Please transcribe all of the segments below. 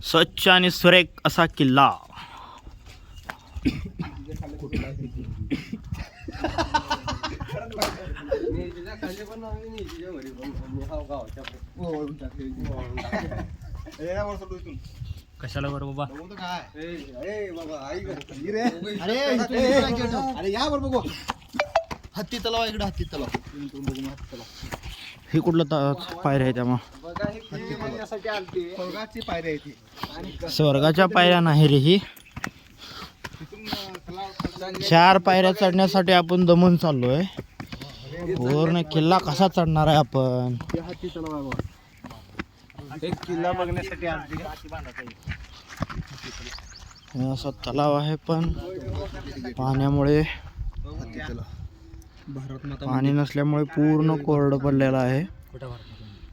स्वच्छ आणि सुरेख असा किल्ला. कशाला बरं बाबा? अरे या बरं बघू. हत्ती तलाव इकडे, हत्ती तलाव. हे कुठलं पायऱ्या आहे त्यामुळं? स्वर्गाची पायरी आहे ती. स्वर्गाच्या पायऱ्या नाही रे ही. 4 पायऱ्या चढण्यासाठी आपण दमून चाललोय. पूर्ण किल्ला कसा चढणार आहे आपण? हत्ती तलाव आहे बघा. एक किल्ला बघण्यासाठी हे असा तलाव आहे पण पाण्यामुळे भारत माता पाणी नसल्यामुळे पूर्ण कोरडं पडलेलं आहे.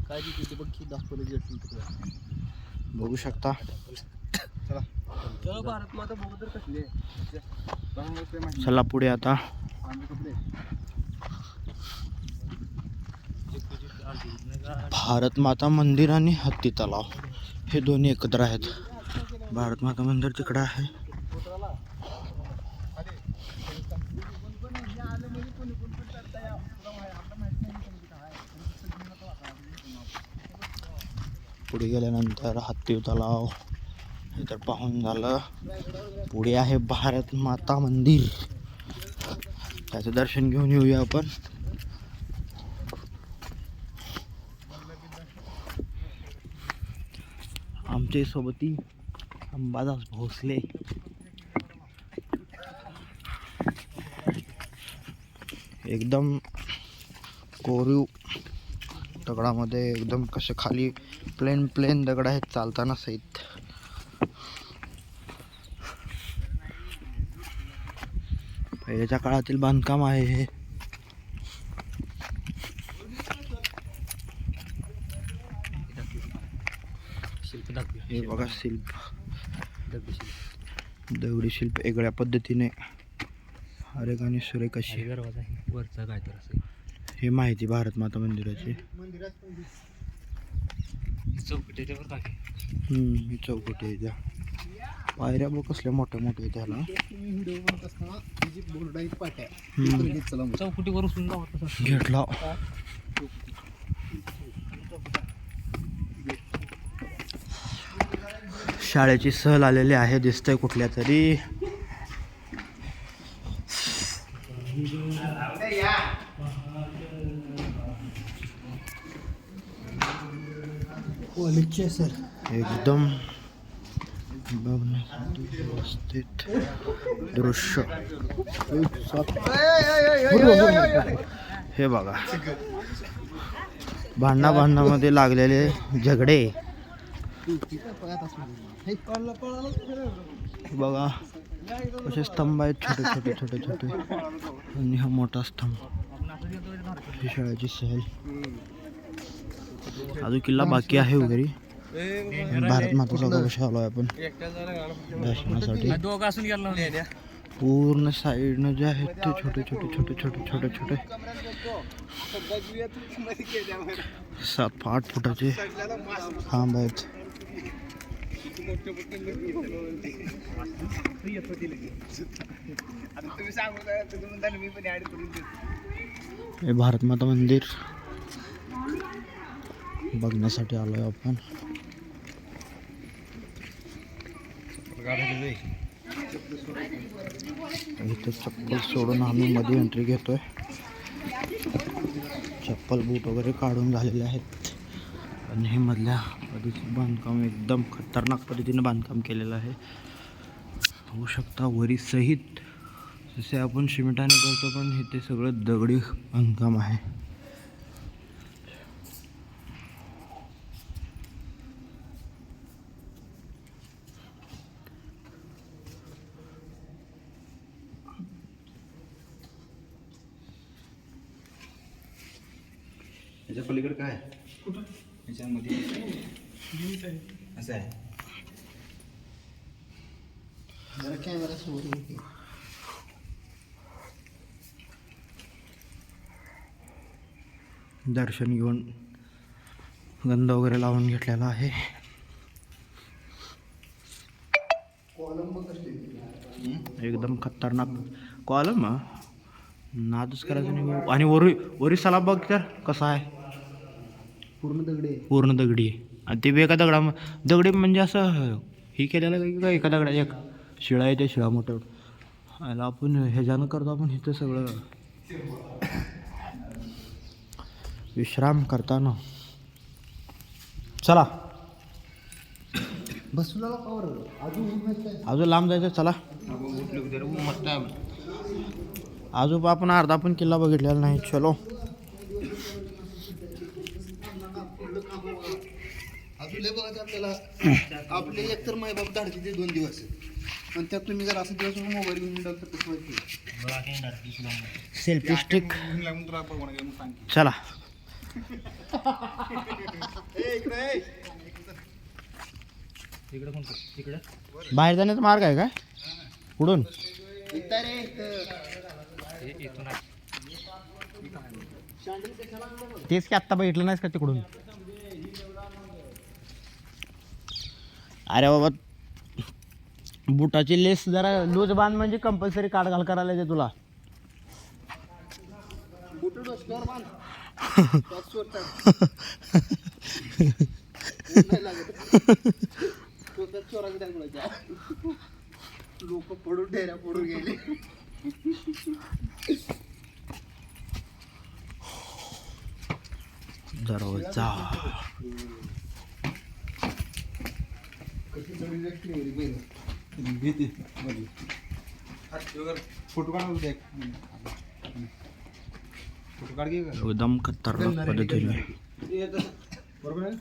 काय तिथे बघ की दाखवलं बघू शकता. चला भारत माता बघू तर कसली आहे. चला पुढे आता. भारत माता मंदिर आणि हत्ती तलाव हे दोन्ही एकत्र आहेत. भारत माता मंदिर तिकडं आहे. पुढे गेल्यानंतर हत्ती तलाव हे तर पाहून झालं. पुढे आहे भारत माता मंदिर. त्याचं दर्शन घेऊन येऊया आपण. आमच्या सोबती अंबादास भोसले. एकदम कोरीव दगडामध्ये एकदम कसे खाली प्लेन दगड आहेत चालताना सहित. पहिल्याच्या काळातील बांधकाम आहे हे. हे बघा शिल्प, दगडी शिल्प वेगळ्या पद्धतीने हरेक आणि सुरेख अशी. वरचा काय तर असेल हे माहिती भारत माता मंदिराची. चौकटी टाके. ही चौकटी आहे त्या. पायऱ्या बघ कसल्या मोठ्या मोठ्या आहे त्याला. चौकटीवर घेतला. शाळेची सहल आलेली आहे दिसतंय कुठल्या तरी. एकदम बघण्यासाठी व्यवस्थित दृश्य. हे बघा भांडणामध्ये लागलेले झगडे. बघा कसे स्तंभ आहेत छोटे छोटे छोटे छोटे. आणि हा मोठा स्तंभ. ही शाळेची सहल. अजून किल्ला बाकी आहे वगैरे. भारत माताचा कवश आलोय आपण दर्शनासाठी. पूर्ण साईडनं जे आहेत ते छोटे छोटे छोटे छोटे छोटे छोटे 7-8 फुटाचे खांब आहेत. हे भारत माता मंदिर बघण्यासाठी आलोय आपण. इथे चप्पल सोडून आम्ही मध्ये एंट्री घेतोय. चप्पल बूट वगैरे काढून झालेले आहेत. आणि हे मधल्या पद्धतीचं बांधकाम एकदम खतरनाक पद्धतीने बांधकाम केलेलं आहे. होऊ शकता वरी सहित जसे आपण सिमेंटाने करतो पण इथे सगळं दगडी बांधकाम आहे. याच्या पलीकडे काय कुठं याच्यामध्ये असं आहे. जरा कॅमेरा समोर दर्शन घेऊन गंध वगैरे लावून घेतलेला आहे. एकदम खतरनाक कॉलम नादच करायचं नाही. आणि वरी वरी सलाब बघ तर कसा आहे, पूर्ण दगडी आहे. आणि ते बी एका दगडी म्हणजे असं हे केलेलं आहे का एका दगडा एक शिळा आहे, त्या शिळा मोठं आला आपण ह्याच्यानं करतो आपण इथं सगळं विश्राम करताना. चला अजून लांब जायचं. चला अजून आपण अर्धा पण किल्ला बघितलेला नाही. चलो आपले एक तर माय बाप धाडते ते 2 दिवस आणि त्यात तुम्ही जर असं दिवस मोबाईल घेऊन टाकता तर कसं व्हायचं. Selfie stick. चला बाहेर जाण्याचा मार्ग आहे काय पुढून? तेच की आत्ता बघितलं नाहीस का तिकडून? अरे बाबा बुटाची लेस जरा लूज बांध म्हणजे कंपल्सरी काढ घाल करायला येते तुला. लोक पडून ढेऱ्या पडून गेले. जरा जा फोटो काढ एकदम खतरनाक पद्धतीने. बरोबर आहे.